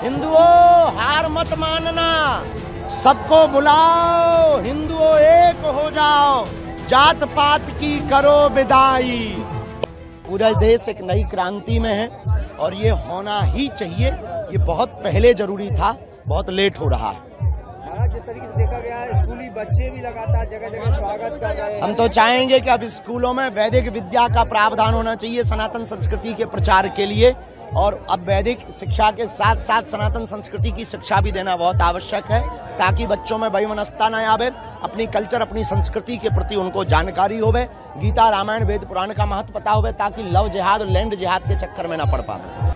हिंदुओं हार मत मानना, सबको बुलाओ, हिंदुओं एक हो जाओ, जात पात की करो विदाई। पूरा देश एक नई क्रांति में है और ये होना ही चाहिए। ये बहुत पहले जरूरी था, बहुत लेट हो रहा है। महाराज, जिस तरीके से देखा गया है, स्कूली बच्चे भी लगातार जगह जगह स्वागत कर रहे हैं। हम तो चाहेंगे कि अब स्कूलों में वैदिक विद्या का प्रावधान होना चाहिए सनातन संस्कृति के प्रचार के लिए, और अब वैदिक शिक्षा के साथ साथ सनातन संस्कृति की शिक्षा भी देना बहुत आवश्यक है, ताकि बच्चों में वैमनस्यता न आवे, अपनी कल्चर अपनी संस्कृति के प्रति उनको जानकारी होवे, गीता रामायण वेद पुराण का महत्व पता होवे, ताकि लव जिहाद और लैंड जिहाद के चक्कर में न पड़ पावे।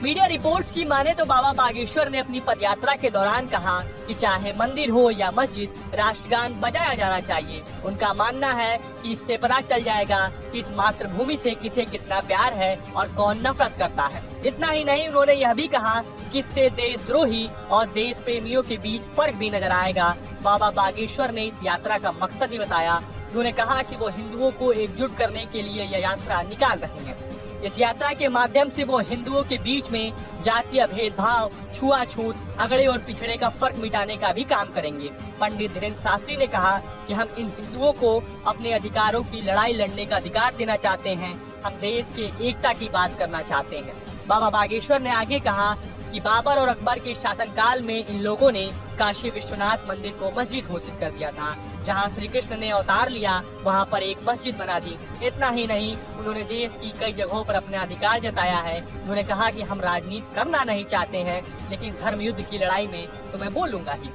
मीडिया रिपोर्ट्स की माने तो बाबा बागेश्वर ने अपनी पदयात्रा के दौरान कहा कि चाहे मंदिर हो या मस्जिद, राष्ट्रगान बजाया जाना चाहिए। उनका मानना है कि इससे पता चल जाएगा कि इस मातृभूमि से किसे कितना प्यार है और कौन नफरत करता है। इतना ही नहीं, उन्होंने यह भी कहा कि इससे देशद्रोही और देश प्रेमियों के बीच फर्क भी नजर आएगा। बाबा बागेश्वर ने इस यात्रा का मकसद ही बताया। उन्होंने कहा कि वो हिंदुओं को एकजुट करने के लिए यह यात्रा निकाल रहे हैं। इस यात्रा के माध्यम से वो हिंदुओं के बीच में जातीय भेदभाव, छुआछूत, अगड़े और पिछड़े का फर्क मिटाने का भी काम करेंगे। पंडित धीरेन्द्र शास्त्री ने कहा कि हम इन हिंदुओं को अपने अधिकारों की लड़ाई लड़ने का अधिकार देना चाहते हैं। हम देश के एकता की बात करना चाहते हैं। बाबा बागेश्वर ने आगे कहा कि बाबर और अकबर के शासनकाल में इन लोगों ने काशी विश्वनाथ मंदिर को मस्जिद घोषित कर दिया था। जहां श्री कृष्ण ने अवतार लिया, वहां पर एक मस्जिद बना दी। इतना ही नहीं, उन्होंने देश की कई जगहों पर अपना अधिकार जताया है। उन्होंने कहा कि हम राजनीति करना नहीं चाहते हैं, लेकिन धर्म युद्ध की लड़ाई में तो मैं बोलूंगा ही।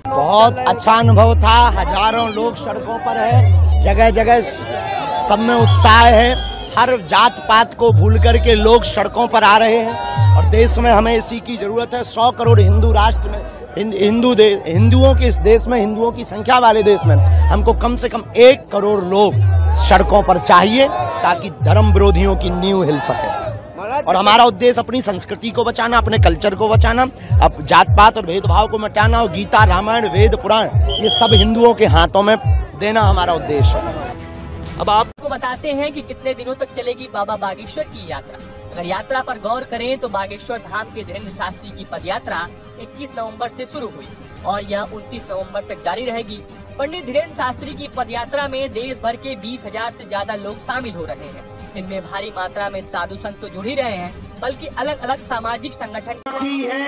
बहुत अच्छा अनुभव था। हजारों लोग सड़कों पर है, जगह जगह सब में उत्साह है। हर जात पात को भूल करके लोग सड़कों पर आ रहे हैं और देश में हमें इसी की जरूरत है। 100 करोड़ हिंदू राष्ट्र में, हिंदुओं के इस देश में, हिंदुओं की संख्या वाले देश में हमको कम से कम 1 करोड़ लोग सड़कों पर चाहिए, ताकि धर्म विरोधियों की नींव हिल सके। और हमारा उद्देश्य अपनी संस्कृति को बचाना, अपने कल्चर को बचाना, अब जात पात और भेदभाव को मिटाना, और गीता रामायण वेद पुराण ये सब हिंदुओं के हाथों में देना हमारा उद्देश्य है। अब आपको बताते हैं कि कितने दिनों तक चलेगी बाबा बागेश्वर की यात्रा। अगर यात्रा पर गौर करें तो बागेश्वर धाम के धीरेन्द्र शास्त्री की पदयात्रा 21 नवंबर से शुरू हुई और यह 29 नवंबर तक जारी रहेगी। पंडित धीरेन्द्र शास्त्री की पदयात्रा में देश भर के 20,000 से ज्यादा लोग शामिल हो रहे हैं। इनमें भारी मात्रा में साधु संत तो जुड़ ही रहे हैं, बल्कि अलग अलग सामाजिक संगठन की है।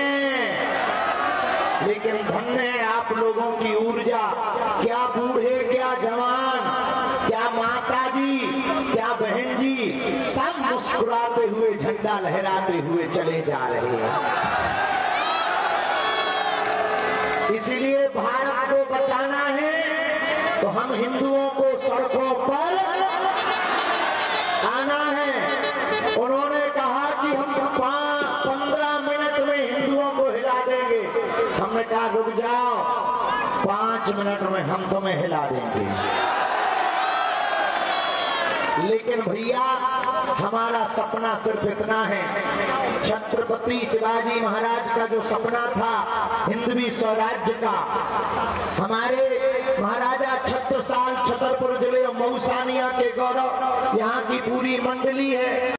लेकिन धन्य है आप लोगों की ऊर्जा। क्या बूढ़े, क्या जवान, क्या माता जी, क्या बहन जी, सब मुस्कुराते हुए, झंडा लहराते हुए चले जा रहे हैं। इसीलिए भारत को बचाना है तो हम हिंदुओं को सड़कों पर आना है। उन्होंने कहा कि हम 15 मिनट में हिंदुओं को हिला देंगे। हमने कहा रुक जाओ, 5 मिनट में हम तुम्हें हिला देंगे। लेकिन भैया, हमारा सपना सिर्फ इतना है, छत्रपति शिवाजी महाराज का जो सपना था हिंदवी स्वराज्य का, हमारे महाराजा छत्रसाल छतरपुर जिले मऊसानिया के गौरव, यहाँ की पूरी मंडली है।